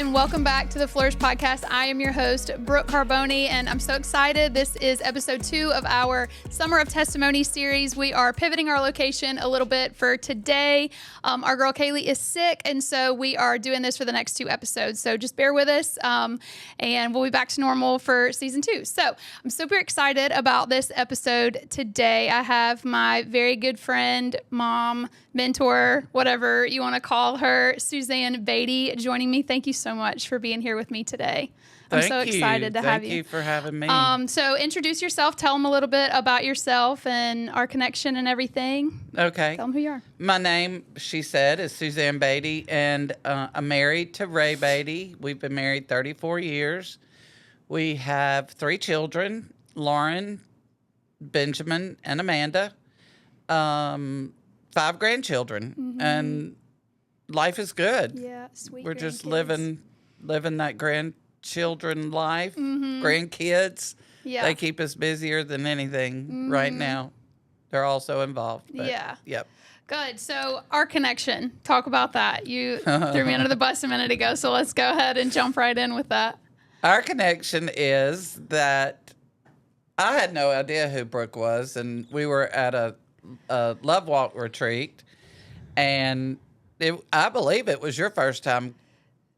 and welcome back to the Flourish Podcast. I am your host, Brooke Carboni, and I'm so excited. This is episode 2 of our Summer of Testimony series. We are pivoting our location a little bit for today. Our girl Kaylee is sick, and so we are doing this for the next 2 episodes. So just bear with us, and we'll be back to normal for season 2. So I'm super excited about this episode today. I have my very good friend, mom, mentor, whatever you want to call her, Suzanne Batey, joining me. Thank you so much for being here with me today. I'm so excited to have you. Thank you for having me. So introduce yourself. Tell them a little bit about yourself and our connection and everything. Okay. Tell them who you are. My name, she said, is Suzanne Batey, and I'm married to Ray Batey. We've been married 34 years. We have 3 children, Lauren, Benjamin, and Amanda. 5 grandchildren, and life is good. Yeah, sweet. We're just living that grandchildren life. Grandkids. Yeah. They keep us busier than anything right now. They're also involved. But, Yeah. Yep. Good. So our connection, talk about that. You threw me under the bus a minute ago, so let's go ahead and jump right in with that. Our connection is that I had no idea who Brooke was, and we were at a Love Walk retreat, and I believe it was your first time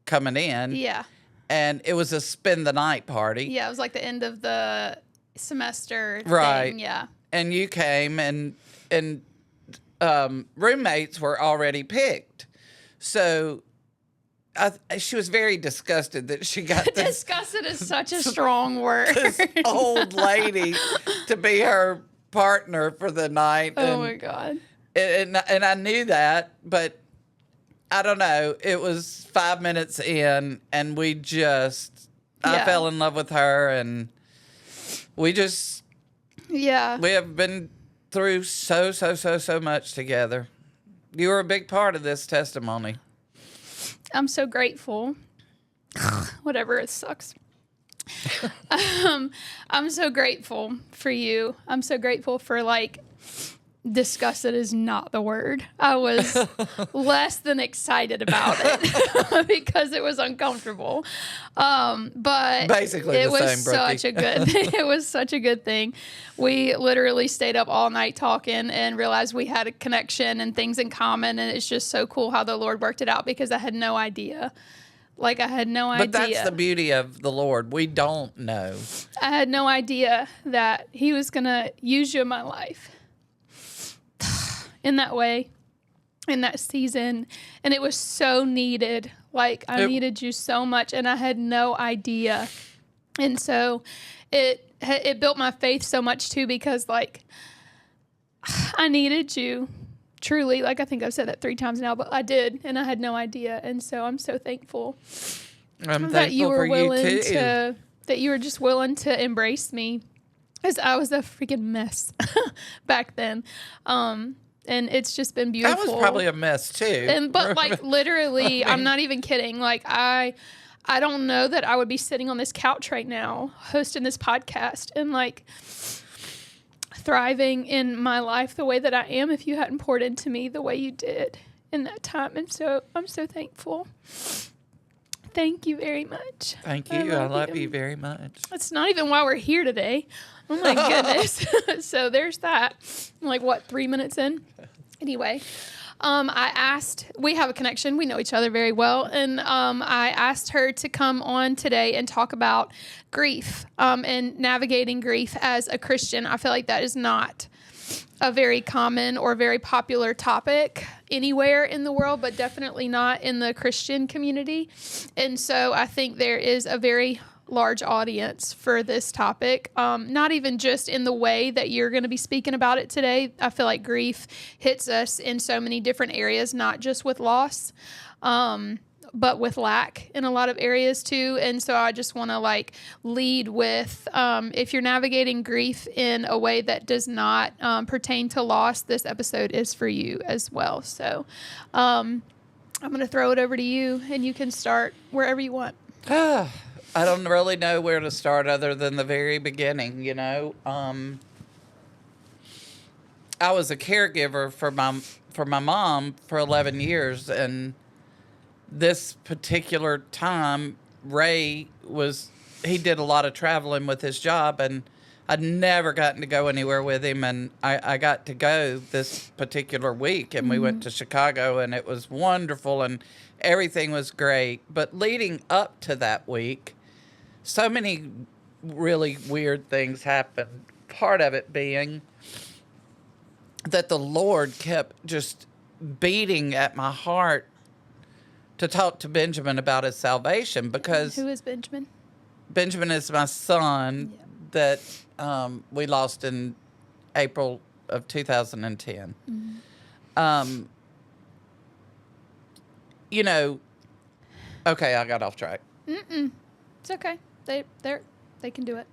coming in. Yeah. And it was a spend the night party. Yeah, it was like the end of the semester Right. thing. Yeah. And you came, and roommates were already picked. So she was very disgusted that she got this Disgusted is such a strong word. old lady to be her partner for the night. Oh my God. And I knew that, but I don't know. It was 5 minutes in, and I fell in love with her, and we have been through so much together. You were a big part of this testimony. I'm so grateful. Whatever, it sucks. I'm so grateful for you. I'm so grateful for, disgusted is not the word. I was less than excited about it because it was uncomfortable. But basically it the was same, Brookie. such a good thing. It was such a good thing. We literally stayed up all night talking and realized we had a connection and things in common. And it's just so cool how the Lord worked it out because I had no idea. I had no idea. But that's the beauty of the Lord. We don't know. I had no idea that He was going to use you in my life in that way, in that season. And it was so needed. I needed you so much, and I had no idea. And so it built my faith so much, too, because, I needed you. Truly, I think I've said that 3 times now, but I did, and I had no idea. And so I'm so thankful that you were willing to, that you were just willing to embrace me, because I was a freaking mess back then. And it's just been beautiful. I was probably a mess too. But literally, I'm not even kidding. I don't know that I would be sitting on this couch right now hosting this podcast and thriving in my life the way that I am if you hadn't poured into me the way you did in that time. And so I'm so thankful. Thank you very much. Thank you. I love you very much. That's not even why we're here today. Oh my goodness. So there's that. I'm 3 minutes in? Anyway, we have a connection. We know each other very well. And I asked her to come on today and talk about grief and navigating grief as a Christian. I feel like that is not a very common or very popular topic anywhere in the world, but definitely not in the Christian community. And so I think there is a very large audience for this topic, not even just in the way that you're going to be speaking about it today. I feel like grief hits us in so many different areas, not just with loss, but with lack in a lot of areas too. And so I just want to lead with, if you're navigating grief in a way that does not pertain to loss, this episode is for you as well. So I'm going to throw it over to you, and you can start wherever you want. I don't really know where to start other than the very beginning, I was a caregiver for my mom for 11 years, and this particular time, Ray he did a lot of traveling with his job, and I'd never gotten to go anywhere with him. And I got to go this particular week, and we went to Chicago, and it was wonderful, and everything was great. But leading up to that week, so many really weird things happened. Part of it being that the Lord kept just beating at my heart to talk to Benjamin about his salvation, because Who is Benjamin? Benjamin is my son that we lost in April of 2010. You know, okay, I got off track. It's okay. They can do it.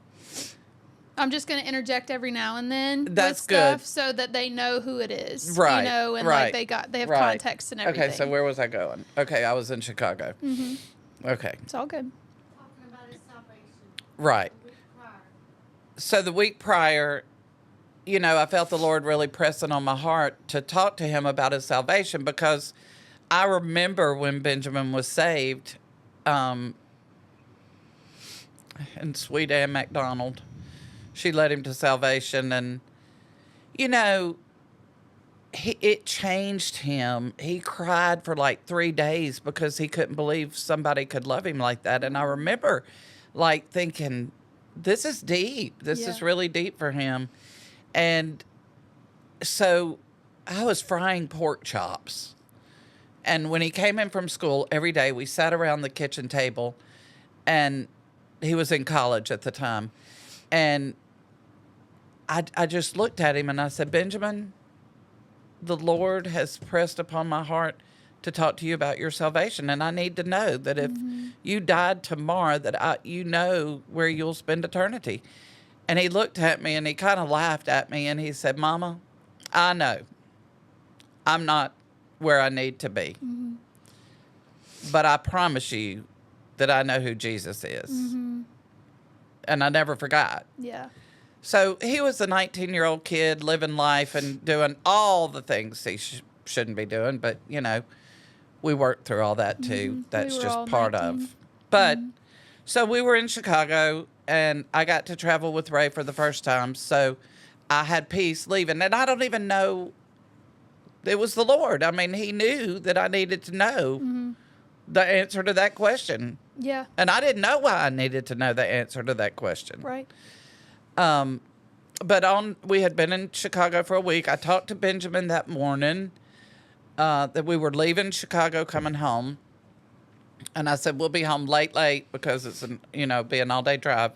I'm just going to interject every now and then That's with stuff good. so that they know who it is. Right, You know, and right, like they have right. context and everything. Okay, so where was I going? Okay, I was in Chicago. Okay, It's all good. Talking about his salvation. right. The week prior. So the week prior, you know, I felt the Lord really pressing on my heart to talk to him about his salvation, because I remember when Benjamin was saved, and sweet Ann McDonald, she led him to salvation, and, you know, it changed him. He cried for like 3 days because he couldn't believe somebody could love him like that. And I remember like thinking, this is deep. This is really deep for him. And so I was frying pork chops. And when he came in from school, every day we sat around the kitchen table, and he was in college at the time. And I just looked at him and I said, Benjamin, the Lord has pressed upon my heart to talk to you about your salvation. And I need to know that if you died tomorrow, that you know where you'll spend eternity. And he looked at me and he kind of laughed at me and he said, Mama, I know I'm not where I need to be. But I promise you that I know who Jesus is. And I never forgot. Yeah. So he was a 19-year-old kid living life and doing all the things he shouldn't be doing. But, you know, we worked through all that too. That's were just all part 19. of. But so we were in Chicago, and I got to travel with Ray for the first time. So I had peace leaving. And I don't even know. It was the Lord. I mean, he knew that I needed to know the answer to that question. Yeah. And I didn't know why I needed to know the answer to that question. Right. But we had been in Chicago for a week. I talked to Benjamin that morning that we were leaving Chicago, coming home. And I said, we'll be home late because it's be an all-day drive.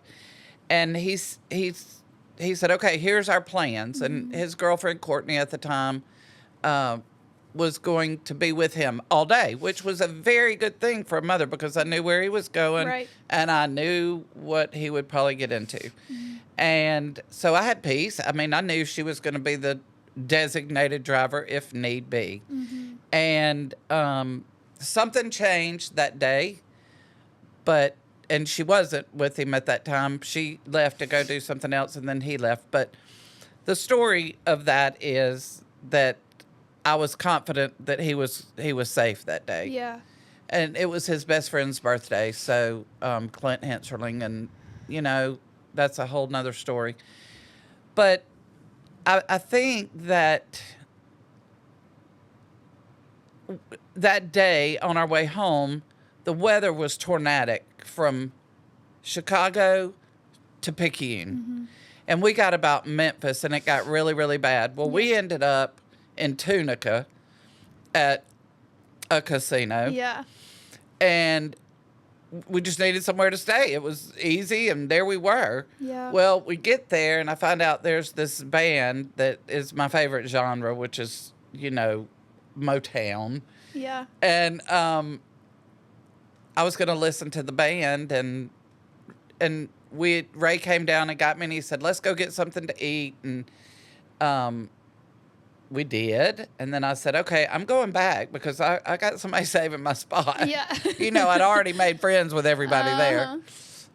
And he said, okay, here's our plans. And his girlfriend, Courtney, at the time, was going to be with him all day, which was a very good thing for a mother, because I knew where he was going. Right. And I knew what he would probably get into. And so I had peace. I mean, I knew she was going to be the designated driver if need be. And something changed that day, and she wasn't with him at that time. She left to go do something else, and then he left. But the story of that is that I was confident that he was safe that day. Yeah. And it was his best friend's birthday, so Clint Henserling, and, you know, that's a whole nother story. But I think that day on our way home, the weather was tornadic from Chicago to Picayune. And we got about Memphis, and it got really, really bad. Well, we ended up in Tunica at a casino. Yeah. And we just needed somewhere to stay. It was easy, and there we were. Yeah. Well, we get there, and I find out there's this band that is my favorite genre, which is, Motown. Yeah. And I was going to listen to the band, and Ray came down and got me, and he said, let's go get something to eat. And we did. And then I said, okay, I'm going back because I got somebody saving my spot. Yeah. I'd already made friends with everybody there.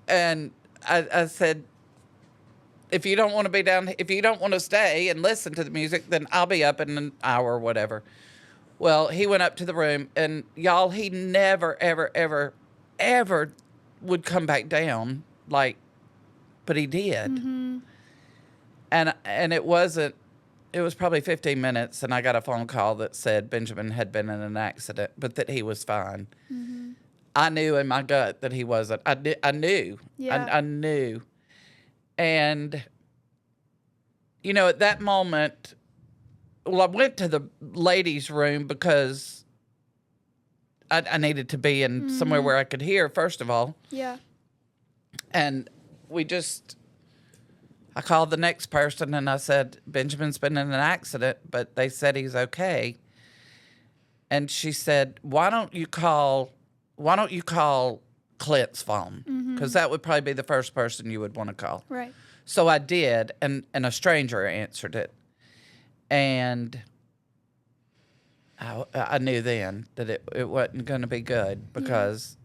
And I said, if you don't want to stay and listen to the music, then I'll be up in an hour or whatever. Well, he went up to the room, and y'all, he never, ever, ever, ever would come back down, like, but he did. Mm-hmm. And it wasn't, it was probably 15 minutes, and I got a phone call that said Benjamin had been in an accident, but that he was fine. Mm-hmm. I knew in my gut that he wasn't. I knew. Yeah. I knew. And, you know, at that moment, well, I went to the ladies' room because I needed to be in somewhere where I could hear, first of all. Yeah. And I called the next person and I said, Benjamin's been in an accident, but they said he's okay. And she said, why don't you call Clint's phone? Because that would probably be the first person you would want to call. Right. So I did, and a stranger answered it. And I knew then that it wasn't going to be good because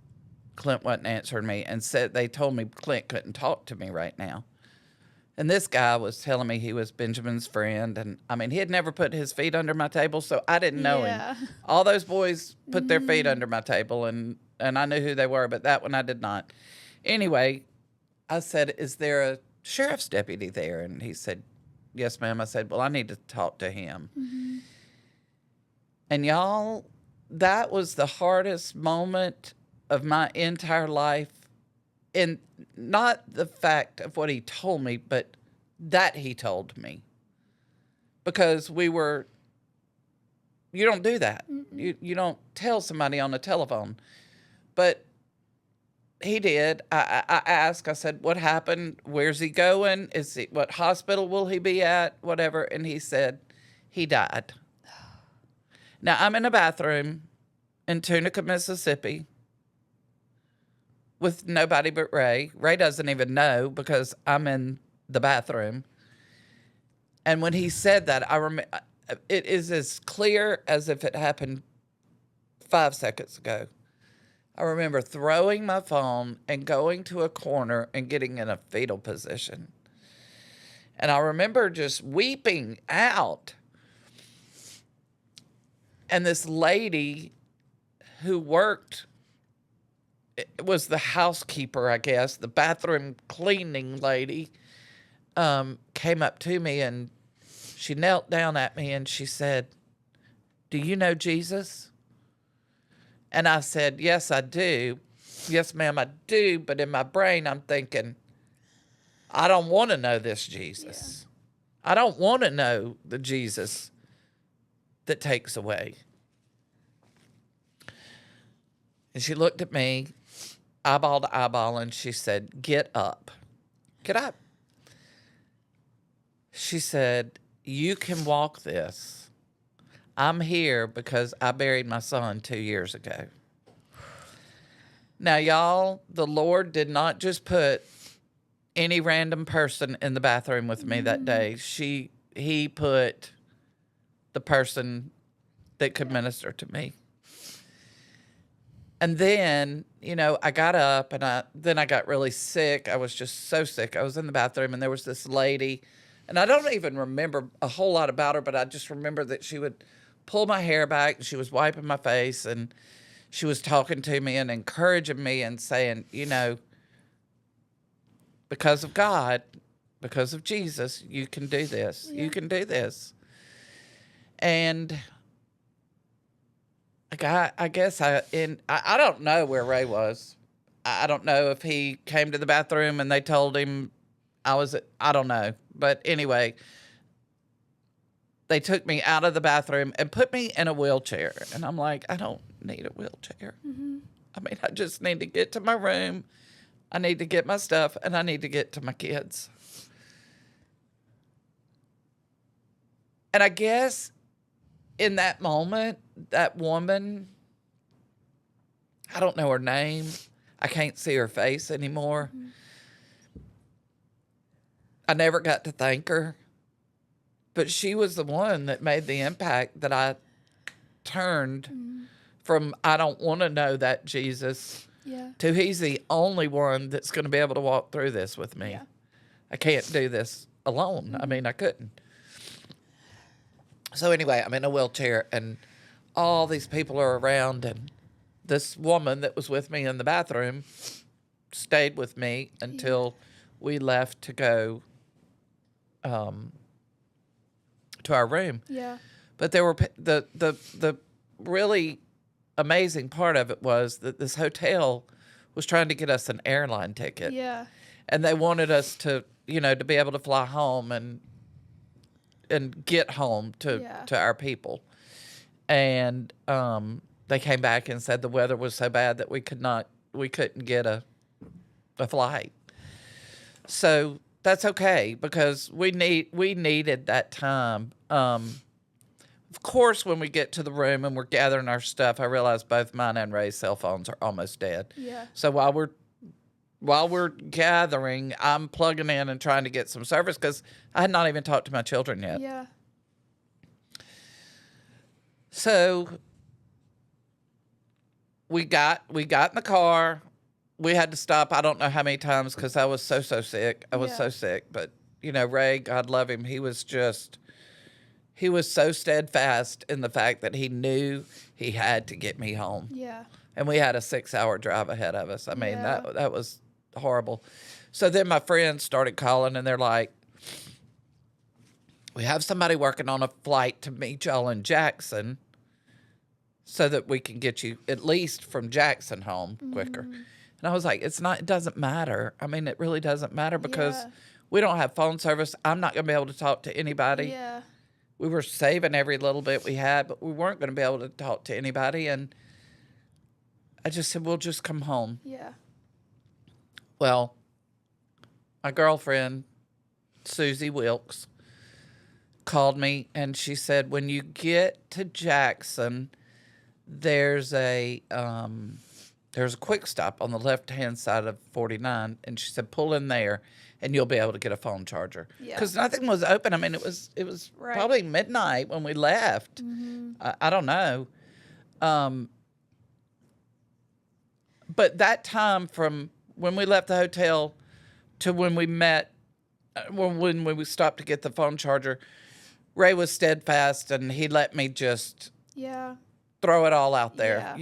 Clint wasn't answering me, and they told me Clint couldn't talk to me right now. And this guy was telling me he was Benjamin's friend, and I mean, he had never put his feet under my table, so I didn't know him. All those boys put their feet under my table, and I knew who they were, but that one I did not. Anyway, I said, is there a sheriff's deputy there? And he said, yes, ma'am. I said, well, I need to talk to him. Mm-hmm. And y'all, that was the hardest moment of my entire life. And not the fact of what he told me, but that he told me. Because you don't do that. You don't tell somebody on the telephone. But he did. I asked, I said, what happened? Where's he going? What hospital will he be at? Whatever. And he said, he died. Now, I'm in a bathroom in Tunica, Mississippi with nobody but Ray. Ray doesn't even know because I'm in the bathroom. And when he said that, I remember it is as clear as if it happened 5 seconds ago. I remember throwing my phone and going to a corner and getting in a fetal position. And I remember just weeping out. And this lady who worked, it was the housekeeper, I guess, the bathroom cleaning lady, came up to me and she knelt down at me and she said, do you know Jesus? And I said, yes, I do. Yes, ma'am, I do. But in my brain, I'm thinking, I don't want to know this Jesus. Yeah. I don't want to know the Jesus that takes away. And she looked at me, eyeball to eyeball, and she said, get up. Get up. She said, you can walk this. I'm here because I buried my son 2 years ago. Now, y'all, the Lord did not just put any random person in the bathroom with me that day. He put the person that could minister to me. And then, you know, I got up and I got really sick. I was just so sick. I was in the bathroom and there was this lady, and I don't even remember a whole lot about her, but I just remember that she would pull my hair back and she was wiping my face and she was talking to me and encouraging me and saying, you know, because of God, because of Jesus, you can do this. Yeah. You can do this. And I guess I don't know where Ray was. I don't know if he came to the bathroom and they told him I don't know. But anyway, they took me out of the bathroom and put me in a wheelchair. And I'm like, I don't need a wheelchair. Mm-hmm. I mean, I just need to get to my room. I need to get my stuff and I need to get to my kids. And I guess in that moment, that woman, I don't know her name. I can't see her face anymore. Mm-hmm. I never got to thank her. But she was the one that made the impact that I turned from I don't want to know that Jesus to he's the only one that's going to be able to walk through this with me. Yeah. I can't do this alone. I mean, I couldn't. So anyway, I'm in a wheelchair and all these people are around, and this woman that was with me in the bathroom stayed with me until we left to go to our room. Yeah. But there were the really amazing part of it was that this hotel was trying to get us an airline ticket. Yeah. And they wanted us to, to be able to fly home and get home to our people. And they came back and said the weather was so bad that we couldn't get a flight. So that's okay because we needed that time. Of course, when we get to the room and we're gathering our stuff, I realize both mine and Ray's cell phones are almost dead. Yeah. So while we're gathering, I'm plugging in and trying to get some service because I had not even talked to my children yet. Yeah. So we got in the car. We had to stop I don't know how many times because I was so sick. I was so sick. But, Ray, God love him, he was so steadfast in the fact that he knew he had to get me home. Yeah. And we had a 6-hour drive ahead of us. I mean, that was horrible. So then my friends started calling, and they're like, we have somebody working on a flight to meet y'all in Jackson so that we can get you at least from Jackson home quicker. And I was like, it doesn't matter. I mean, it really doesn't matter because we don't have phone service. I'm not going to be able to talk to anybody. Yeah. We were saving every little bit we had, but we weren't going to be able to talk to anybody. And I just said, we'll just come home. Yeah. Well, my girlfriend, Susie Wilkes, called me and she said, when you get to Jackson, there's a quick stop on the left-hand side of 49. And she said, pull in there and you'll be able to get a phone charger. Because nothing was open. I mean, it was probably midnight when we left. I don't know. But that time from when we left the hotel to when we met, when we stopped to get the phone charger, Ray was steadfast and he let me just throw it all out there.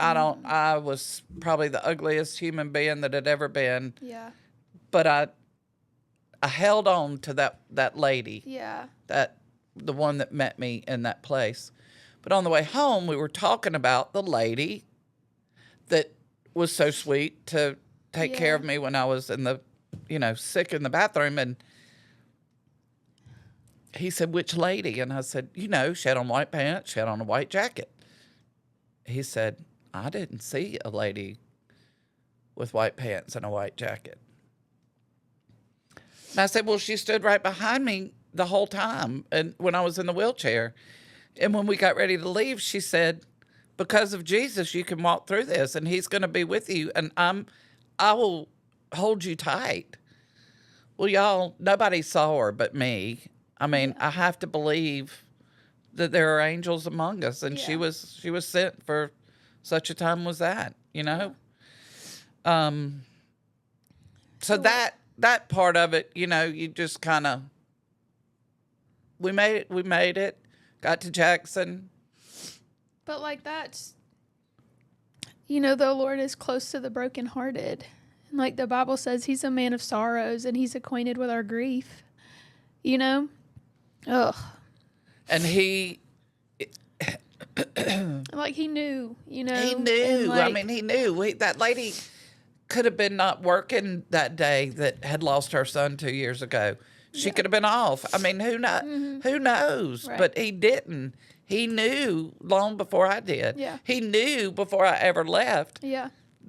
I was probably the ugliest human being that had ever been. Yeah. But I held on to that lady. Yeah. The one that met me in that place. But on the way home, we were talking about the lady that was so sweet to take care of me when I was in the, sick in the bathroom. And he said, which lady? And I said, she had on white pants, she had on a white jacket. He said, I didn't see a lady with white pants and a white jacket. And I said, well, she stood right behind me the whole time and when I was in the wheelchair. And when we got ready to leave, she said, because of Jesus, you can walk through this and he's going to be with you. And I will hold you tight. Well, y'all, nobody saw her but me. I mean, I have to believe that there are angels among us. And she was sent for such a time as that, So that part of it, you just kind of, we made it, got to Jackson. But like that's, the Lord is close to the brokenhearted. And like the Bible says, he's a man of sorrows and he's acquainted with our grief, Ugh. And he, like he knew, He knew. Like, I mean, he knew. That lady could have been not working that day that had lost her son 2 years ago. She could have been off. I mean, who knows? Right. But he didn't. He knew long before I did. Yeah. He knew before I ever left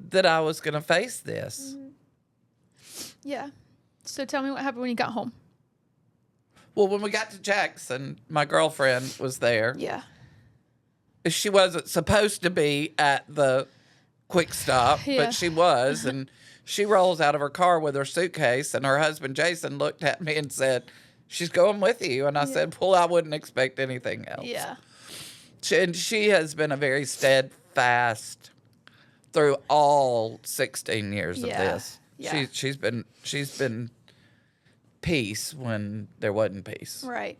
that I was going to face this. Yeah. So tell me what happened when you got home. Well, when we got to Jackson, my girlfriend was there. Yeah. She wasn't supposed to be at the quick stop, but she was. And she rolls out of her car with her suitcase, and her husband, Jason, looked at me and said, she's going with you. And I said, well, I wouldn't expect anything else. Yeah. She has been a very steadfast through all 16 years of this. Yeah. She's been peace when there wasn't peace. Right.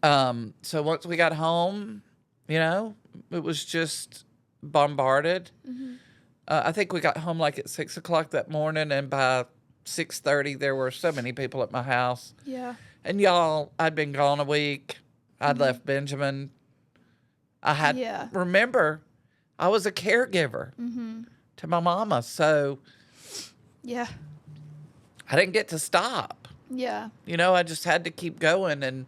So once we got home, You know, it was just bombarded. I think we got home like at 6 o'clock that morning, and by 6:30 there were so many people at my house. Yeah. And y'all, I'd been gone a week. I'd left Benjamin. Yeah. Remember, I was a caregiver to my mama, so Yeah. I didn't get to stop. Yeah. You know, I just had to keep going, and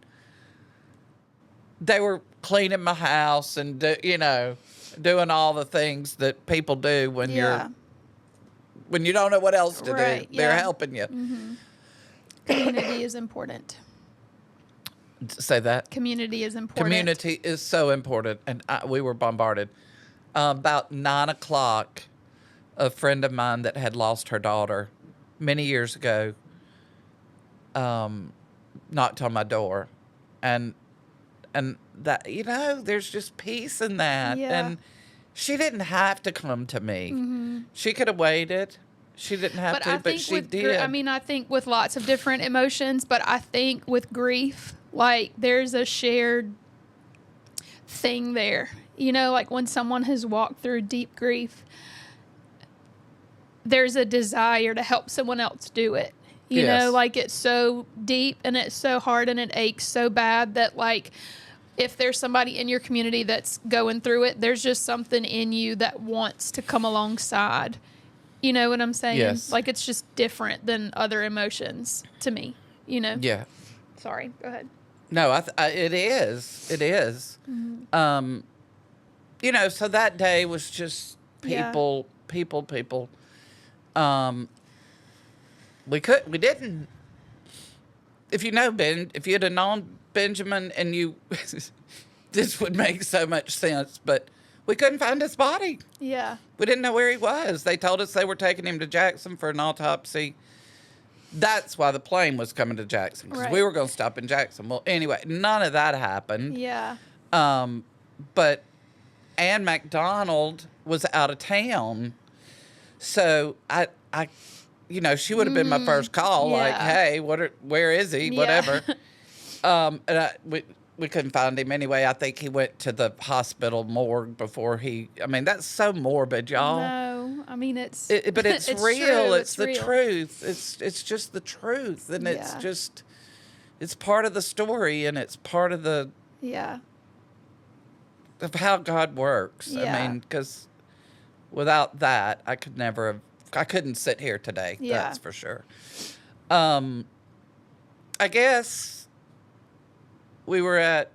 they were cleaning my house and, doing all the things that people do when Yeah. when you don't know what else to Right, do. They're yeah. helping you. Community is important. Say that. Community is important. Community is so important, and we were bombarded. About 9 o'clock, a friend of mine that had lost her daughter many years ago knocked on my door, and that, there's just peace in that. Yeah. And she didn't have to come to me. She could have waited. She didn't have to, but she did. I think with lots of different emotions, but I think with grief, like there's a shared thing there. Like when someone has walked through deep grief, there's a desire to help someone else do it. You know, like it's so deep and it's so hard and it aches so bad that, like, if there's somebody in your community that's going through it, there's just something in you that wants to come alongside. You know what I'm saying? Yes. Like it's just different than other emotions to me, Yeah. Sorry, go ahead. No, it is. It is. So that day was just people. We didn't. If you'd have known Benjamin, and this would make so much sense, but we couldn't find his body. Yeah. We didn't know where he was. They told us they were taking him to Jackson for an autopsy. That's why the plane was coming to Jackson, because we Right. were going to stop in Jackson. Well, anyway, none of that happened. Yeah. But Ann McDonald was out of town, so she would have been my first call, like, Yeah. hey, where is he? Yeah. Whatever. We couldn't find him anyway. I think he went to the hospital morgue before that's so morbid, y'all. No, it's But it's it's real. true. It's the real. truth. It's just the truth, and Yeah. it's part of the story, and it's part of Yeah. of how God works. Yeah. Because without that, I couldn't sit here today. Yeah. That's for sure. I guess we were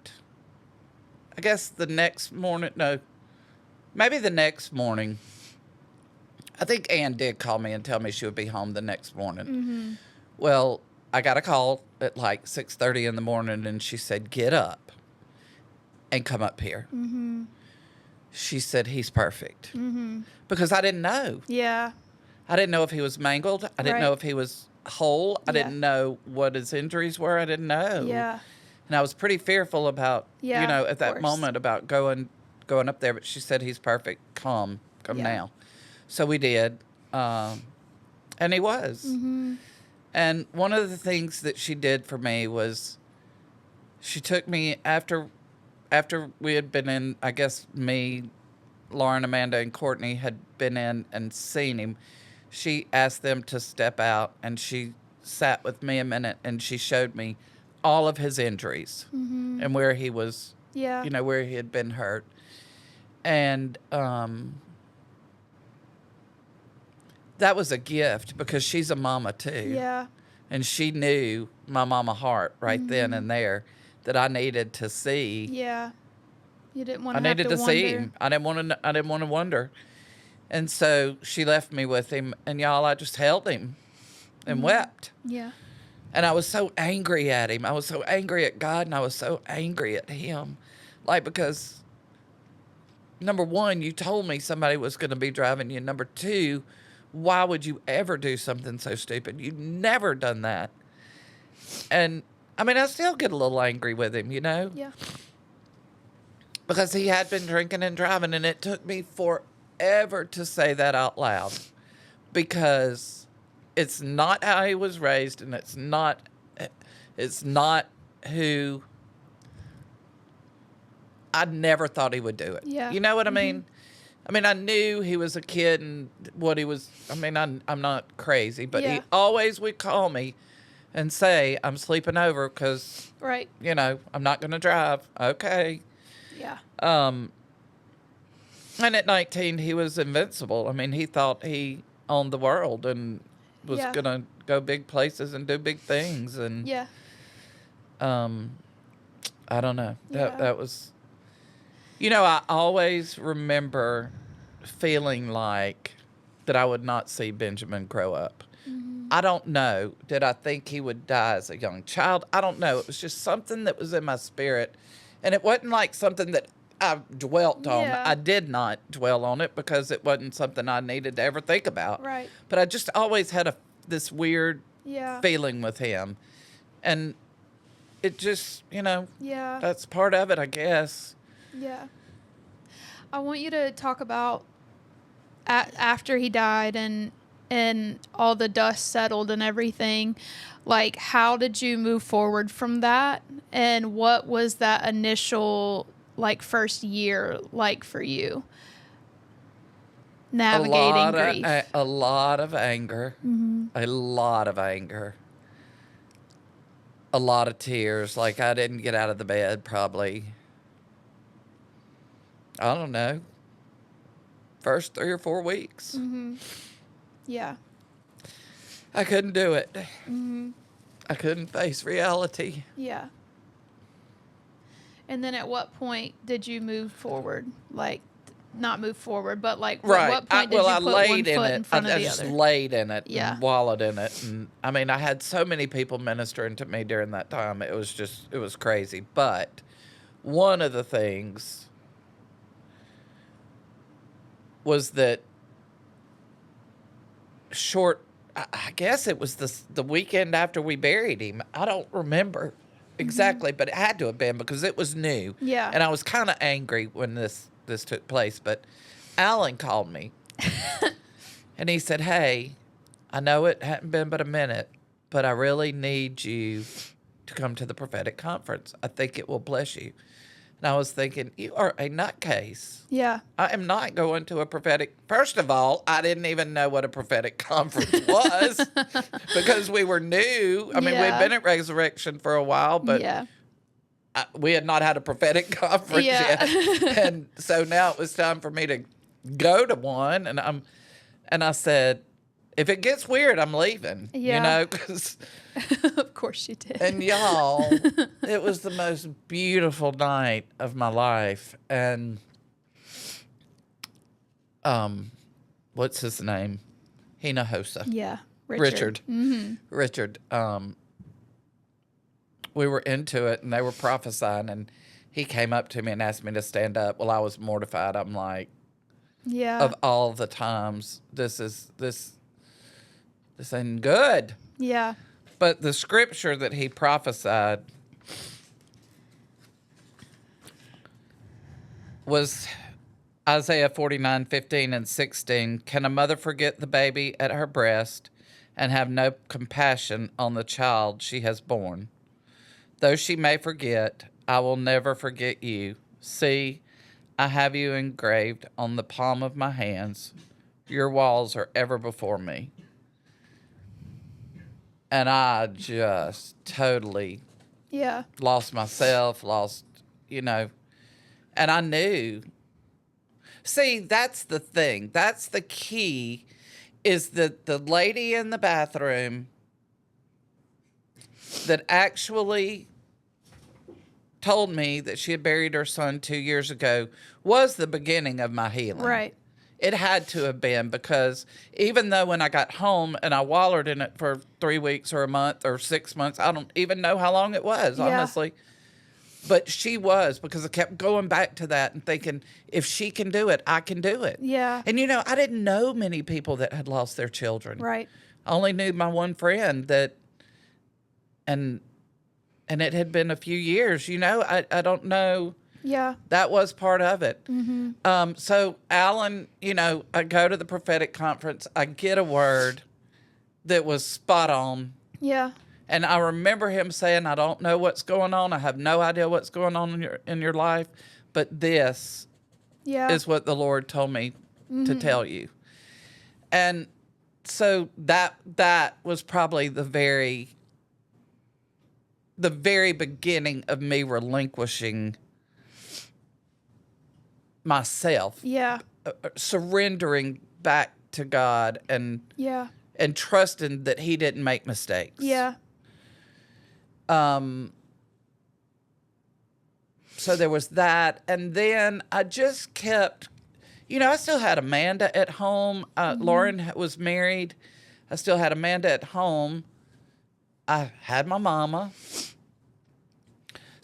the next morning. No, maybe the next morning. I think Ann did call me and tell me she would be home the next morning. Well, I got a call at like 6:30 in the morning, and she said, "Get up and come up here." She said, "He's perfect." Because I didn't know. Yeah. I didn't know if he was mangled. I didn't Right. know if he was whole. I Yeah. didn't know what his injuries were. I didn't know. Yeah. And I was pretty fearful about, Yeah, at of that course. moment about going up there. But she said, "He's perfect. Come Yeah. now." So we did. And he was. And one of the things that she did for me was she took me after we had been in, I guess me, Lauren, Amanda, and Courtney had been in and seen him. She asked them to step out, and she sat with me a minute, and she showed me all of his injuries and where he was, Yeah. where he had been hurt. And that was a gift, because she's a mama too. Yeah. And she knew my mama heart right then and there that I needed to see. Yeah. You didn't want I to have needed to to wonder. see him. I didn't want to wonder. And so she left me with him, and y'all, I just held him and wept. Yeah. And I was so angry at him. I was so angry at God, and I was so angry at him. Like, because number one, you told me somebody was going to be driving you. Number two, why would you ever do something so stupid? You've never done that. And I still get a little angry with him, Yeah. because he had been drinking and driving, and it took me forever to say that out loud, because it's not how he was raised, and it's not who I never thought he would do it. Yeah. You know what I mean? I mean, I knew he was a kid and what he was. I mean, I'm not crazy, but he Yeah. always would call me and say, I'm sleeping over because, Right. you know, I'm not going to drive. Okay. Yeah. And at 19, he was invincible. I mean, he thought he owned the world and was Yeah. going to go big places and do big things. And Yeah. I don't know. Yeah. That was, you know, I always remember feeling like that I would not see Benjamin grow up. I don't know. Did I think he would die as a young child? I don't know. It was just something that was in my spirit. And it wasn't like something that I dwelt on. Yeah. I did not dwell on it because it wasn't something I needed to ever think about. Right. But I just always had this weird Yeah. feeling with him. And it just, you know, Yeah. that's part of it, I guess. Yeah. I want you to talk about after he died and all the dust settled and everything. Like, how did you move forward from that? And what was that initial, like, first year like for you? Navigating grief. A lot of anger. A lot of anger. A lot of tears. Like, I didn't get out of the bed probably, I don't know, first 3 or 4 weeks. Yeah. I couldn't do it. I couldn't face reality. Yeah. And then at what point did you move forward? Like, not move forward, but like, Right. what point did you put one foot in front of I the just other? laid in it Yeah. and wallowed in it. And I mean, I had so many people ministering to me during that time. It was crazy. But one of the things was that I guess it was the weekend after we buried him. I don't remember exactly, but it had to have been because it was new. Yeah. And I was kind of angry when this took place. But Alan called me and he said, hey, I know it hadn't been but a minute, but I really need you to come to the prophetic conference. I think it will bless you. And I was thinking, you are a nutcase. Yeah. I am not going to a prophetic. First of all, I didn't even know what a prophetic conference was because we were new. I mean, Yeah. we'd been at Resurrection for a while, but Yeah. we had not had a prophetic conference Yeah. yet. And so now it was time for me to go to one. And I said, if it gets weird, I'm leaving. Yeah. You know, 'cause Of course you did. and y'all, it was the most beautiful night of my life. And what's his name? Hinojosa. Yeah. Richard. Mm-hmm. Richard. We were into it and they were prophesying and he came up to me and asked me to stand up. Well, I was mortified. I'm like, Yeah. of all the times, this ain't good. Yeah. But the scripture that he prophesied was Isaiah 49:15 and 16. Can a mother forget the baby at her breast and have no compassion on the child she has borne? Though she may forget, I will never forget you. See, I have you engraved on the palm of my hands. Your walls are ever before me. And I just totally Yeah. lost myself, and I knew. See, that's the thing. That's the key, is that the lady in the bathroom that actually told me that she had buried her son 2 years ago was the beginning of my healing. Right. It had to have been, because even though when I got home and I wallowed in it for 3 weeks or a month or 6 months, I don't even know how long it was, Yeah. honestly. But she was, because I kept going back to that and thinking, if she can do it, I can do it. Yeah. And, I didn't know many people that had lost their children. Right. I only knew my one friend and it had been a few years, I don't know. Yeah. That was part of it. So Alan, I go to the prophetic conference. I get a word that was spot on. Yeah. And I remember him saying, I don't know what's going on. I have no idea what's going on in your life, but this Yeah. is what the Lord told me to tell you. And so that was probably the very beginning of me relinquishing myself, Yeah. surrendering back to God and Yeah. trusting that he didn't make mistakes. Yeah. So there was that. And then I just kept, I still had Amanda at home. Lauren was married. I still had Amanda at home. I had my mama.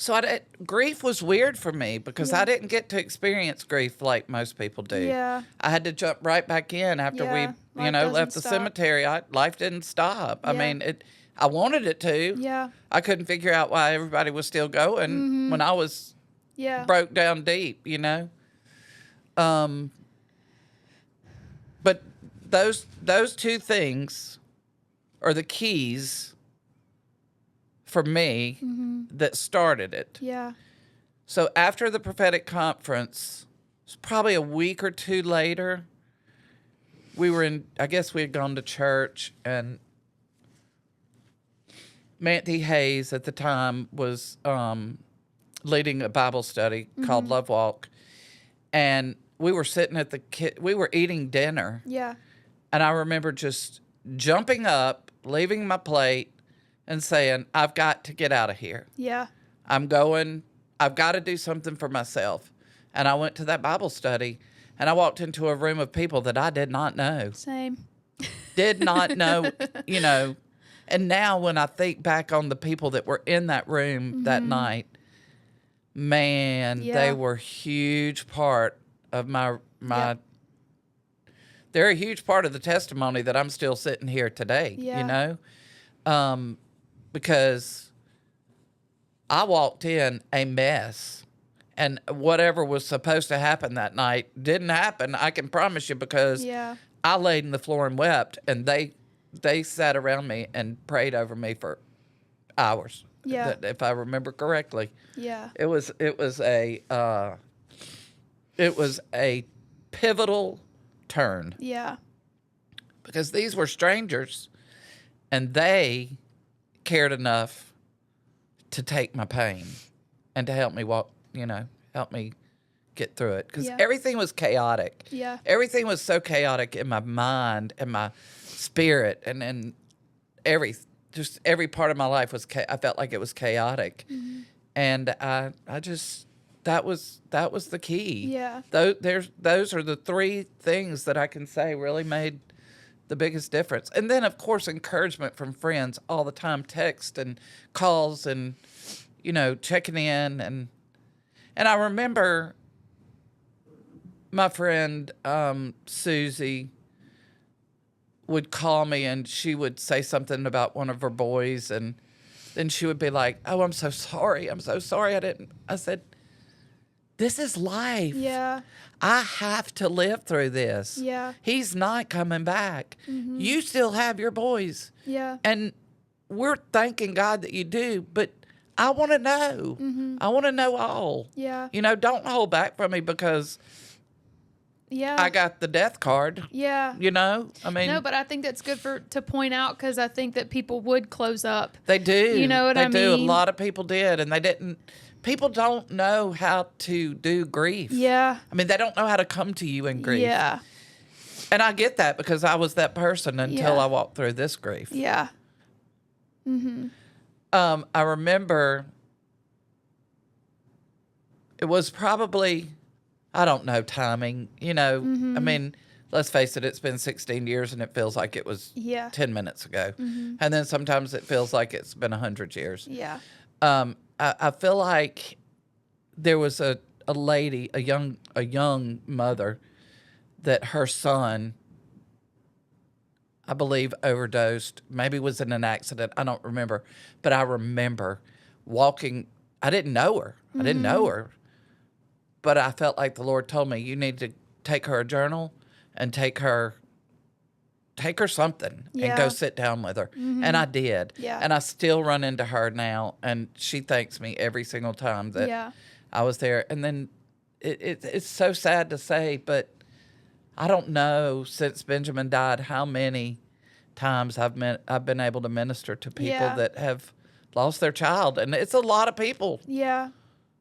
So grief was weird for me because I didn't get to experience grief like most people do. Yeah. I had to jump right back in after Yeah. we, Life left doesn't the stop. cemetery. Life didn't stop. I Yeah. mean, I wanted it to. Yeah. I couldn't figure out why everybody was still going when I was Yeah. broke down deep, But those two things are the keys for me that started it. Yeah. So after the prophetic conference, it was probably a week or two later, I guess we had gone to church, and Manty Hayes at the time was leading a Bible study called Love Walk. And we were sitting at we were eating dinner. Yeah. And I remember just jumping up, leaving my plate, and saying, I've got to get out of here. Yeah. I've got to do something for myself. And I went to that Bible study, and I walked into a room of people that I did not know. Same. Did not know, And now when I think back on the people that were in that room that night, man, they were a huge part of my they're a huge part of the testimony that I'm still sitting here today, because I walked in a mess, and whatever was supposed to happen that night didn't happen. I can promise you, because I laid in the floor and wept, and they sat around me and prayed over me for hours. Yeah. If I remember correctly. Yeah. It was a pivotal turn, Yeah. because these were strangers, and they cared enough to take my pain and to help me help me get through it, because everything was chaotic. Yeah. Everything was so chaotic in my mind and my spirit, and just every part of my life I felt like it was chaotic. And I just, that was the key. Yeah. Those are the three things that I can say really made the biggest difference. And then, of course, encouragement from friends all the time, text and calls and, checking in. And I remember my friend Susie would call me, and she would say something about one of her boys, and then she would be like, "Oh, I'm so sorry. I'm so sorry I said, this is life. Yeah. I have to live through this. Yeah. He's not coming back. You still have your boys. Yeah. And we're thanking God that you do, but I want to know. I want to know all. Yeah. Don't hold back from me because Yeah. I got the death card. Yeah. I mean, No, but I think that's good to point out, because I think that people would close up. they do. You know what I They do. A mean? lot of people did, and they didn't. People don't know how to do grief. Yeah. I mean, they don't know how to come to you in grief. Yeah. And I get that, because I was that person until Yeah. I walked through this grief. Yeah. I remember it was probably, I don't know, timing. I mean, let's face it, it's been 16 years and it feels like it was Yeah. 10 minutes ago. And then sometimes it feels like it's been 100 years. Yeah. I feel like there was a lady, a young mother, that her son, I believe, overdosed, maybe was in an accident. I don't remember. But I remember walking. I didn't know her. But I felt like the Lord told me, you need to take her a journal and take her take her something and Yeah. go sit down with her. And I did. Yeah. And I still run into her now, and she thanks me every single time that Yeah. I was there. And then it's so sad to say, but I don't know since Benjamin died how many times I've been able to minister to people Yeah. that have lost their child, and it's a lot of people. Yeah.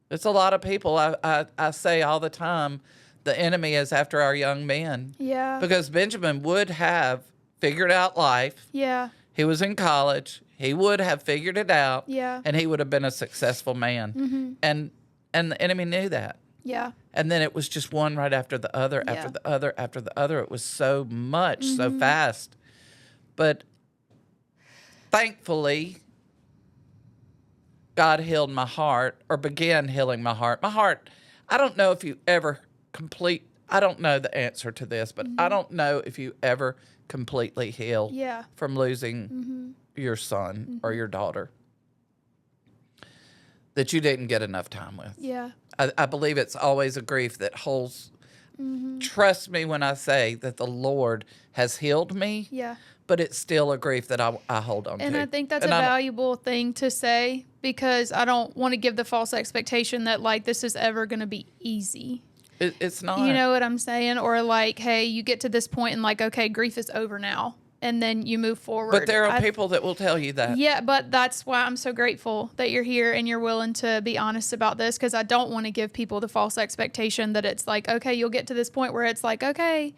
It's a lot of people. I say all the time, the enemy is after our young men. Yeah. Because Benjamin would have figured out life. Yeah. He was in college. He would have figured it out. Yeah. And he would have been a successful man. And the enemy knew that. Yeah. And then it was just one right after the other, Yeah. after the other, after the other. It was so much, so fast. But thankfully, God healed my heart, or began healing my heart. My heart, I don't know if you ever I don't know the answer to this, but I don't know if you ever completely heal Yeah. from losing your son or your daughter that you didn't get enough time with. Yeah. I believe it's always a grief that holds. Trust me when I say that the Lord has healed me, Yeah. but it's still a grief that I hold on to. And I think that's And a I'm- valuable thing to say, because I don't want to give the false expectation that like this is ever going to be easy. It's not. You know what I'm saying? Or like, hey, you get to this point and like, okay, grief is over now. And then you move forward. But there are people that will tell you that. Yeah, but that's why I'm so grateful that you're here and you're willing to be honest about this, because I don't want to give people the false expectation that it's like, okay, you'll get to this point where it's like, okay,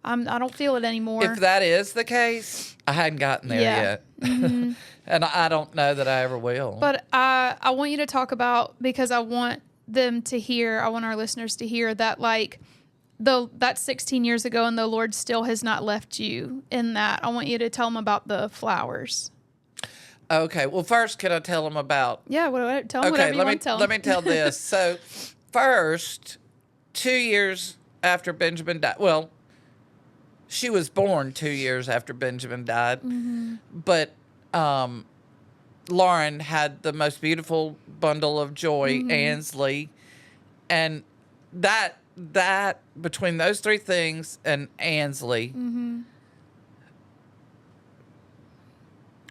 I don't feel it anymore. If that is the case, I hadn't gotten there Yeah. yet. And I don't know that I ever will. But I want you to talk about, because I want them to hear, I want our listeners to hear that like that's 16 years ago and the Lord still has not left you in that. I want you to tell them about the flowers. Okay. Well, first, can I tell them about... Yeah, tell them whatever you want to tell them. let me tell this. So, first, 2 years after Benjamin died... Well, she was born 2 years after Benjamin died. But Lauren had the most beautiful bundle of joy, Ansley. And that between those three things and Ansley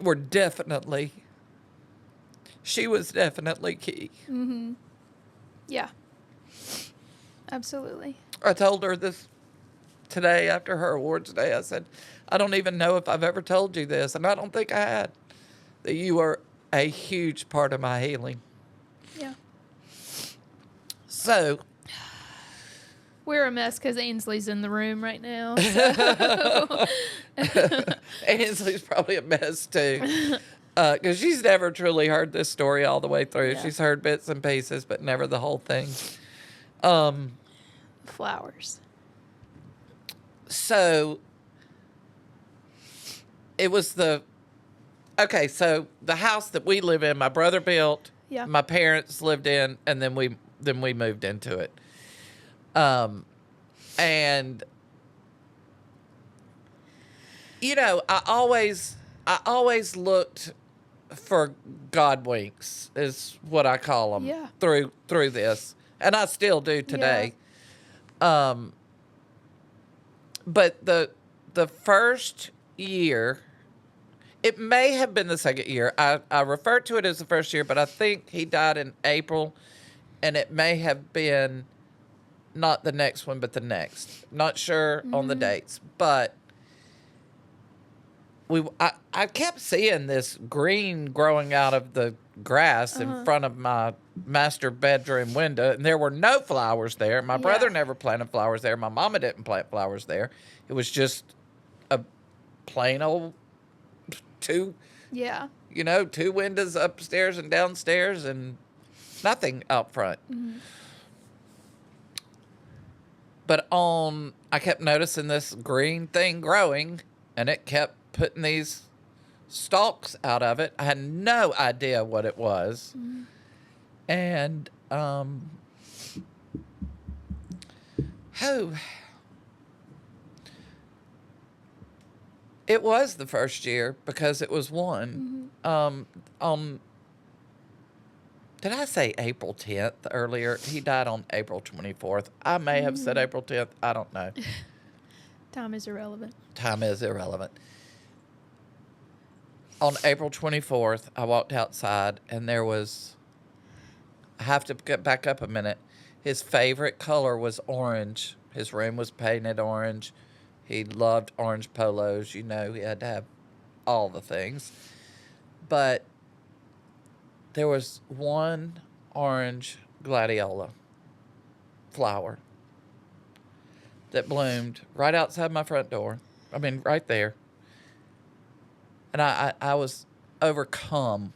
were definitely, she was definitely key. Yeah. Absolutely. I told her this today after her awards day. I said, I don't even know if I've ever told you this, and I don't think I had, that you are a huge part of my healing. Yeah. So... We're a mess because Ainsley's in the room right now. So. Ainsley's probably a mess too, because she's never truly heard this story all the way through. Yeah. She's heard bits and pieces, but never the whole thing. Flowers. So it was so the house that we live in, my brother built, Yeah. my parents lived in, and then we moved into it. And you know, I always looked for God winks, is what I call them. Yeah. Through this, and I still do today. But the first year, it may have been the second year. I refer to it as the first year, but I think he died in April, and it may have been not the next one, but the next. Not sure on the dates, but I kept seeing this green growing out of the grass in front of my master bedroom window, and there were no flowers there. My brother never planted flowers there. My mama didn't plant flowers there. It was just a plain old two windows upstairs and downstairs, and nothing out front. But I kept noticing this green thing growing, and it kept putting these stalks out of it. I had no idea what it was. And, it was the first year because it was one. Did I say April 10th earlier? He died on April 24th. I may have said April 10th. I don't know. Time is irrelevant. Time is irrelevant. On April 24th, I walked outside, and there was, I have to get back up a minute. His favorite color was orange. His room was painted orange. He loved orange polos. You know, he had to have all the things. But there was one orange gladiola flower that bloomed right outside my front door. I mean, right there. And I was overcome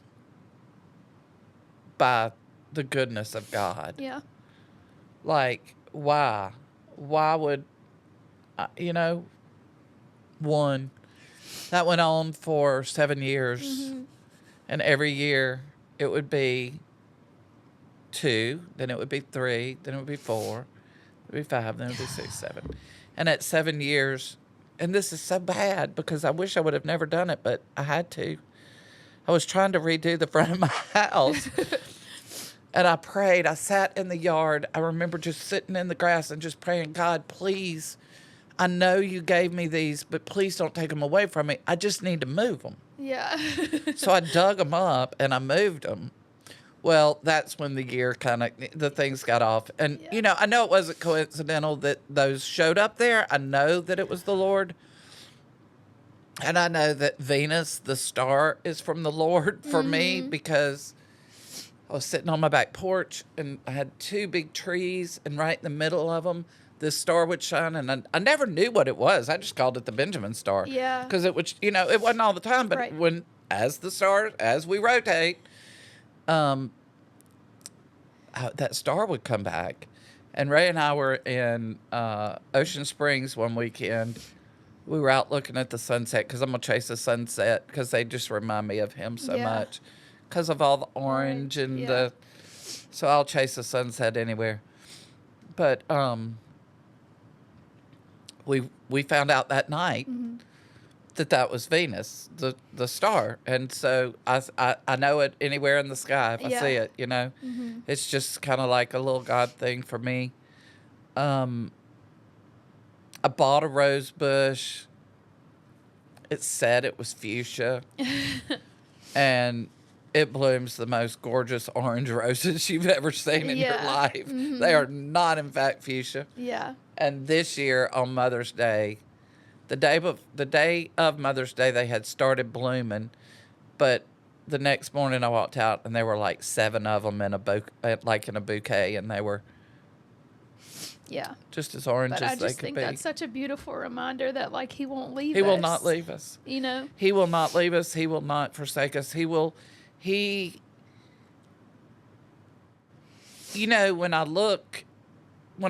by the goodness of God. Yeah. Like, why? Why would, one, that went on for 7 years. Mm-hmm. And every year it would be 2, then it would be 3, then it would be 4, it would be 5, then it would be 6, 7. And at 7 years, and this is so bad because I wish I would have never done it, but I had to. I was trying to redo the front of my house. And I prayed. I sat in the yard. I remember just sitting in the grass and just praying, God, please, I know you gave me these, but please don't take them away from me. I just need to move them. Yeah. So I dug them up and I moved them. Well, that's when the year the things got off. And, Yeah. I know it wasn't coincidental that those showed up there. I know that it was the Lord. And I know that Venus, the star, is from the Lord for me because I was sitting on my back porch and I had 2 big trees, and right in the middle of them, this star would shine. And I never knew what it was. I just called it the Benjamin star. Yeah. Because it would, it wasn't all the time, but Right. as we rotate, that star would come back. And Ray and I were in Ocean Springs one weekend. We were out looking at the sunset because I'm going to chase the sunset because they just remind me of him so much. Because of all the orange and so I'll chase the sunset anywhere. But we found out that night that was Venus, the star. And so I know it anywhere in the sky if I see it, Mm-hmm. It's just kind of like a little God thing for me. I bought a rose bush. It said it was fuchsia. And it blooms the most gorgeous orange roses you've ever seen in your life. Mm-hmm. They are not, in fact, fuchsia. Yeah. And this year on Mother's Day, the day of Mother's Day, they had started blooming, but the next morning I walked out and there were like 7 of them in a bouquet, and they were just as orange But as I they just could think be. that's such a beautiful reminder that he won't leave us. He will not leave us. You know? He will not leave us. He will not forsake us. When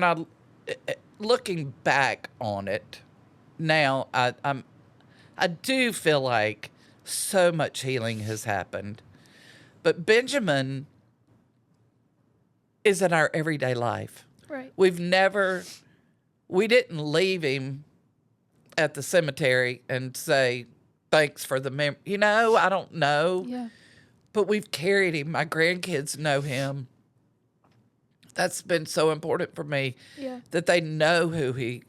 I looking back on it now, I do feel like so much healing has happened. But Benjamin is in our everyday life. Right. We didn't leave him at the cemetery and say, thanks for the memory. I don't know. Yeah. But we've carried him. My grandkids know him. That's been so important for me. Yeah. That they know who he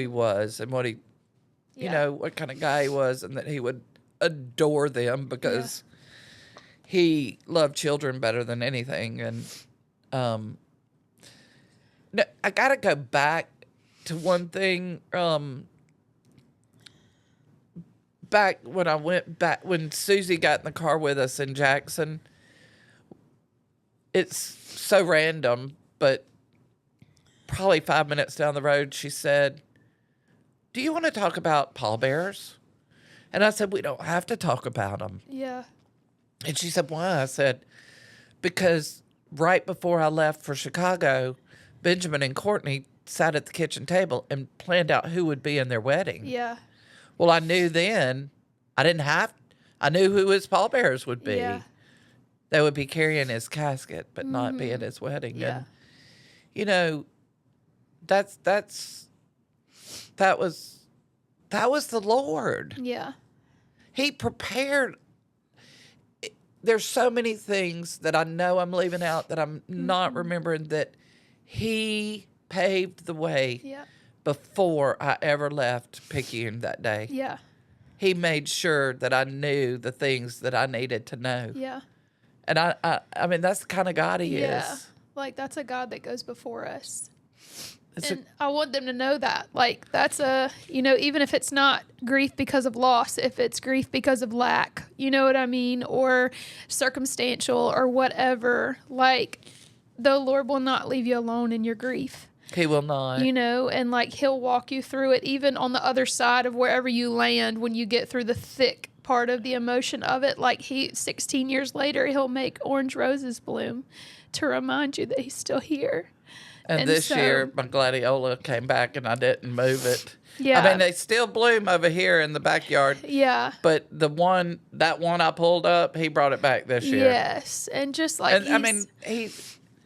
was and what what kind of guy he was, and that he would adore them because he loved children better than anything. And no, I got to go back to one thing. Back when Susie got in the car with us in Jackson, it's so random, but probably 5 minutes down the road, she said, do you want to talk about pallbearers? And I said, we don't have to talk about them. Yeah. And she said, why? I said, because right before I left for Chicago, Benjamin and Courtney sat at the kitchen table and planned out who would be in their wedding. Yeah. Well, I knew then. I knew who his pallbearers would be. Yeah. They would be carrying his casket, but not be at his wedding. Yeah. And, that was the Lord. Yeah. He prepared. There's so many things that I know I'm leaving out that I'm not remembering, that he paved the way. Yeah. before I ever left Picayune that day. Yeah. He made sure that I knew the things that I needed to know. Yeah. And I mean, that's the kind of God he is. Like, that's a God that goes before us. It's And I want them to know that. Like, that's even if it's not grief because of loss, if it's grief because of lack, you know what I mean? Or circumstantial or whatever, like, the Lord will not leave you alone in your grief. He will not. And like, he'll walk you through it, even on the other side of wherever you land when you get through the thick part of the emotion of it. Like, 16 years later, he'll make orange roses bloom to remind you that he's still here. And this year, my gladiola came back and I didn't move it. Yeah. I mean, they still bloom over here in the backyard. Yeah. But that one I pulled up, he brought it back this year. Yes. And just like,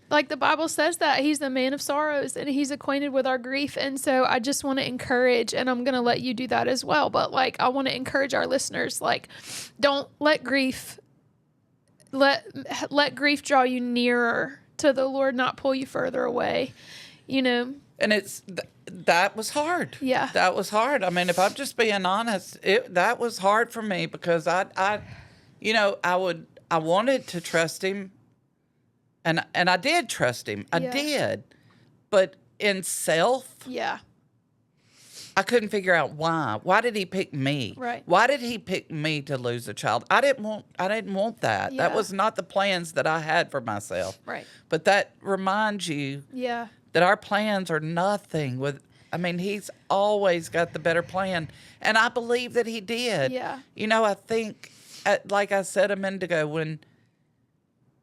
like the Bible says that he's the man of sorrows and he's acquainted with our grief. And so I just want to encourage, and I'm going to let you do that as well. But like, I want to encourage our listeners, like, don't let grief, let grief draw you nearer to the Lord, not pull you further away, And that was hard. Yeah. That was hard. I mean, if I'm just being honest, that was hard for me because I wanted to trust him. And I did trust him. I did. But in self, I couldn't figure out why. Why did he pick me? Right. Why did he pick me to lose a child? I didn't want that. Yeah. That was not the plans that I had for myself. Right. But that reminds you that our plans are nothing he's always got the better plan. And I believe that he did. Yeah. I think, like I said a minute ago, when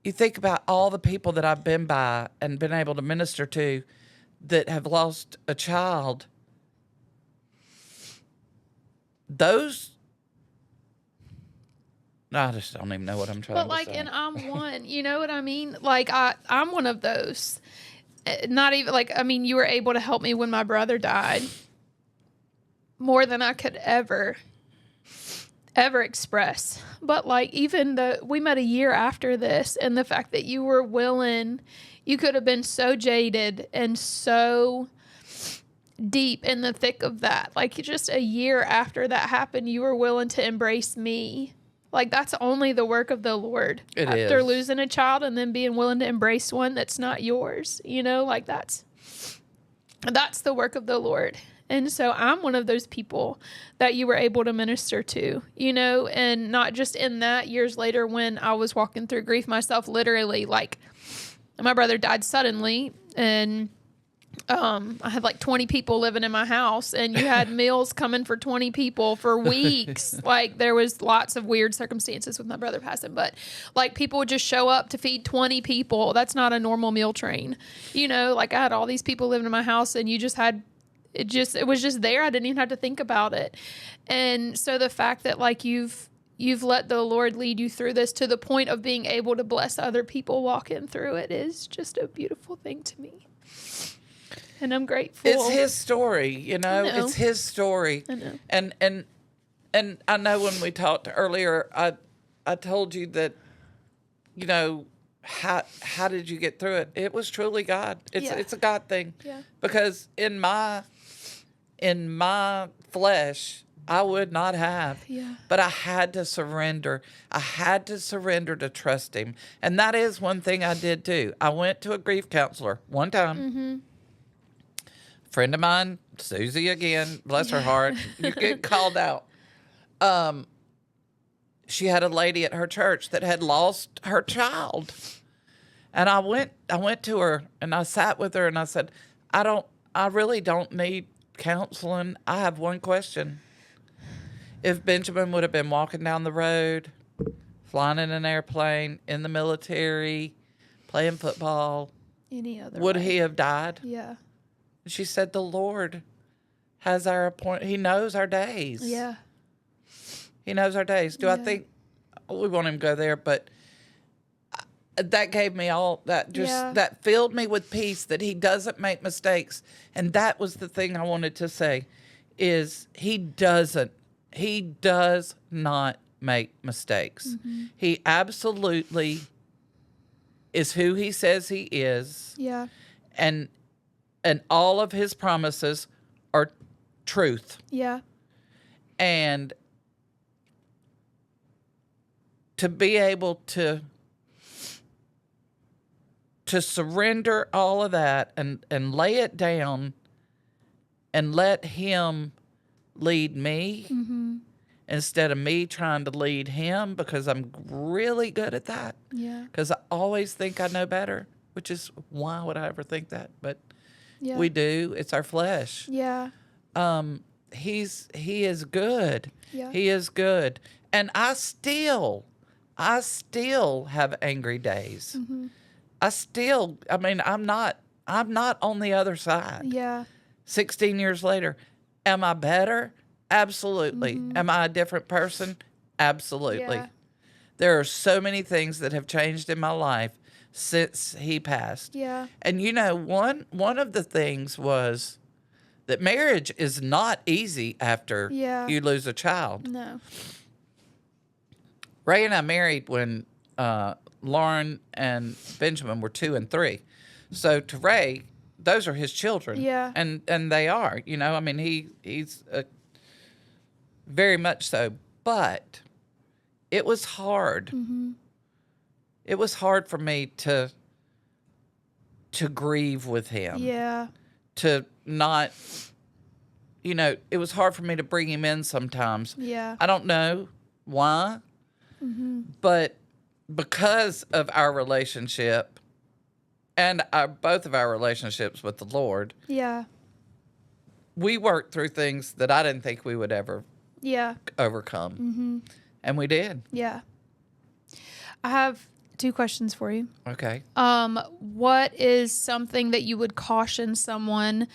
you think about all the people that I've been by and been able to minister to that have lost a child, I just don't even know what I'm trying to say. But like, and I'm one, you know what I mean? Like, I'm one of those. Not even like, you were able to help me when my brother died more than I could ever express. But like, even we met a year after this, and the fact that you were willing, you could have been so jaded and so deep in the thick of that. Like, just a year after that happened, you were willing to embrace me. Like, that's only the work of the Lord. After losing a child and then being willing to embrace one that's not yours, like that's the work of the Lord. And so I'm one of those people that you were able to minister to, and not just in that, years later when I was walking through grief myself, literally, like, my brother died suddenly, and I had like 20 people living in my house, and you had meals coming for 20 people for weeks. Like, there was lots of weird circumstances with my brother passing, but like, people would just show up to feed 20 people. That's not a normal meal train. Like, I had all these people living in my house, and you just had it was just there. I didn't even have to think about it. And so the fact that like you've let the Lord lead you through this to the point of being able to bless other people walking through it is just a beautiful thing to me. And I'm grateful. It's his story, It's his story. I know. And I know when we talked earlier, I told you that, how did you get through it? It was truly God. It's a God thing. Yeah. Because in my flesh, I would not have. Yeah. But I had to surrender. I had to surrender to trust him. And that is one thing I did too. I went to a grief counselor one time. Mm-hmm. Friend of mine, Susie again, bless her heart, you get called out. She had a lady at her church that had lost her child. And I went to her and I sat with her and I said, I really don't need counseling. I have one question. If Benjamin would have been walking down the road, flying in an airplane, in the military, playing football, Any other would way. he have died? Yeah. She said, the Lord has our appointment. He knows our days. Yeah. He knows our days. Do I Yeah. think we won't even go there, but that gave me all that, that filled me with peace that he doesn't make mistakes. And that was the thing I wanted to say is he does not make mistakes. Mm-hmm. He absolutely is who he says he is. Yeah. And all of his promises are truth. Yeah. And to be able to surrender all of that and lay it down and let him lead me instead of me trying to lead him, because I'm really good at that. Yeah. Because I always think I know better, which is why would I ever think that? But Yeah. we do. It's our flesh. Yeah. He is good. Yeah. He is good. And I still have angry days. I'm not on the other side. Yeah. 16 years later, am I better? Absolutely. Am I a different person? Absolutely. Yeah. There are so many things that have changed in my life since he passed. Yeah. And one of the things was that marriage is not easy after you lose a child. No. Ray and I married when Lauren and Benjamin were 2 and 3. So to Ray, those are his children. Yeah. And they are, he's very much so. But it was hard. It was hard for me to grieve with him. Yeah. To not, it was hard for me to bring him in sometimes. Yeah. I don't know why, but because of our relationship and both of our relationships with the Lord, Yeah. we worked through things that I didn't think we would ever Yeah. overcome. And we did. Yeah. I have 2 questions for you. Okay. What is something that you would caution someone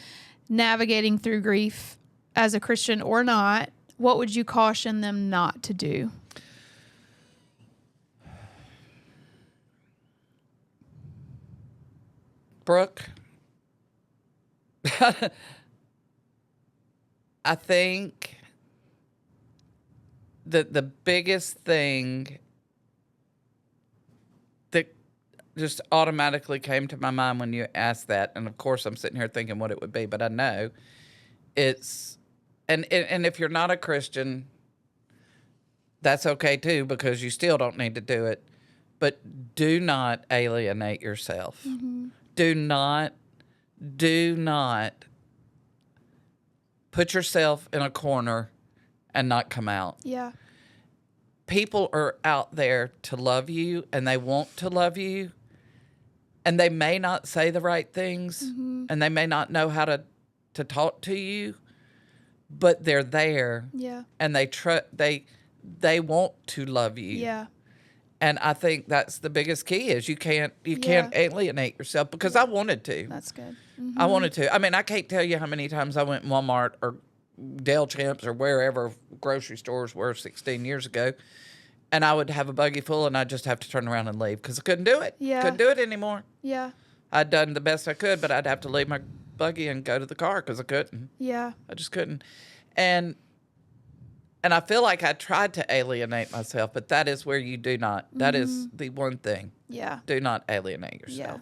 navigating through grief as a Christian or not? What would you caution them not to do? Brooke, I think that the biggest thing that just automatically came to my mind when you asked that, and of course I'm sitting here thinking what it would be, but I know it's, and if you're not a Christian, that's okay too, because you still don't need to do it, but do not alienate yourself. Do not put yourself in a corner and not come out. Yeah. People are out there to love you, and they want to love you, and they may not say the right things, and they may not know how to talk to you, but they're there. Yeah. And they want to love you. Yeah. And I think that's the biggest key is you can't alienate yourself, because I wanted to. That's good. I wanted to. I mean, I can't tell you how many times I went in Walmart or Del Champs or wherever grocery stores were 16 years ago, and I would have a buggy full, and I'd just have to turn around and leave because I couldn't do it. Yeah. Couldn't do it anymore. Yeah. I'd done the best I could, but I'd have to leave my buggy and go to the car because I couldn't. Yeah. I just couldn't. And I feel like I tried to alienate myself, but that is where you do not. That is the one thing. Yeah. Do not alienate yourself.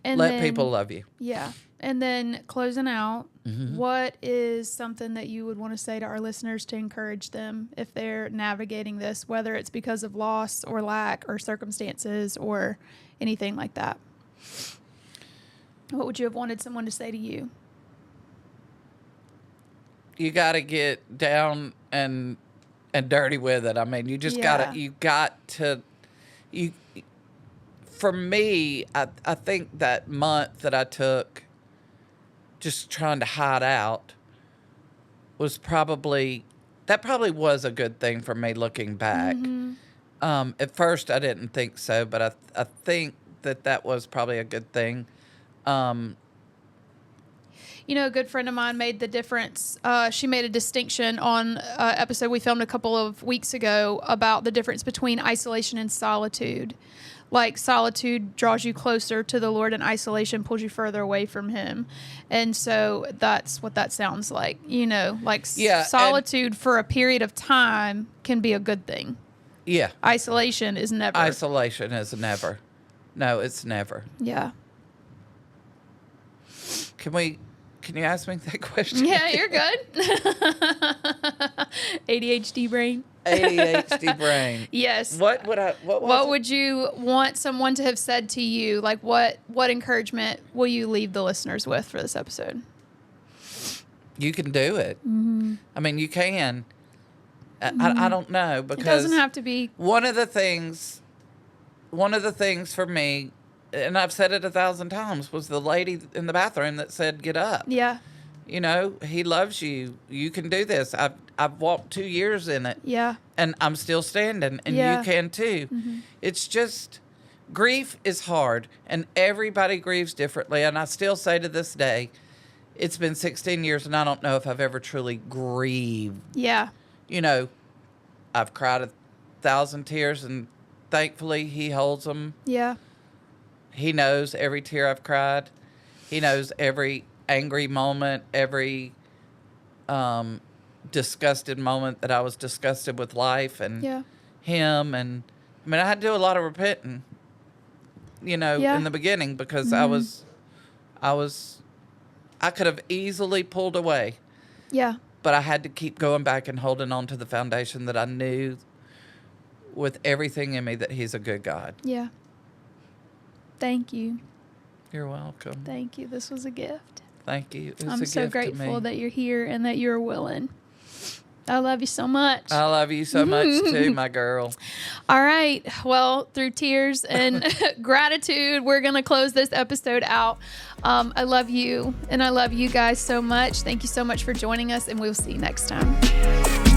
And Let then, people love you. Yeah. And then closing out, what is something that you would want to say to our listeners to encourage them if they're navigating this, whether it's because of loss or lack or circumstances or anything like that? What would you have wanted someone to say to you? You got to get down and dirty with it. I mean, you just for me, I think that month that I took just trying to hide out was probably was a good thing for me looking back. At first I didn't think so, but I think that was probably a good thing. A good friend of mine made the difference. She made a distinction on an episode we filmed a couple of weeks ago about the difference between isolation and solitude. Like, solitude draws you closer to the Lord, and isolation pulls you further away from Him. And so that's what that sounds like. Solitude for a period of time can be a good thing. Yeah. Isolation is never. Isolation is never. No, it's never. Yeah. Can we Can you ask me that question? Yeah, you're good. ADHD brain. ADHD brain. Yes. What would I? What was What it? would you want someone to have said to you? Like, what encouragement will you leave the listeners with for this episode? You can do it. Mm-hmm. I mean, you can. I don't know, It because doesn't have to be. one of the things for me, and I've said it 1,000 times, was the lady in the bathroom that said, "Get up." Yeah. You know, he loves you. You can do this. I've walked 2 years in it, Yeah. and I'm still standing, and Yeah. you can too. Mm-hmm. It's just, grief is hard, and everybody grieves differently. And I still say to this day, it's been 16 years, and I don't know if I've ever truly grieved. Yeah. You know, I've cried 1,000 tears, and thankfully he holds them. Yeah. He knows every tear I've cried. He knows every angry moment, every disgusted moment that I was disgusted with life and Yeah. him. And I mean, I had to do a lot of repenting, you know, Yeah. in the beginning, because Mm-hmm. I could have easily pulled away, Yeah. but I had to keep going back and holding on to the foundation that I knew with everything in me that he's a good God. Yeah. Thank you. You're welcome. Thank you. This was a gift. Thank you. It's I'm a so gift to grateful me. that you're here and that you're willing. I love you so much. I love you so much too, my girl. All right. Well, through tears and gratitude, we're going to close this episode out. I love you, and I love you guys so much. Thank you so much for joining us, and we'll see you next time.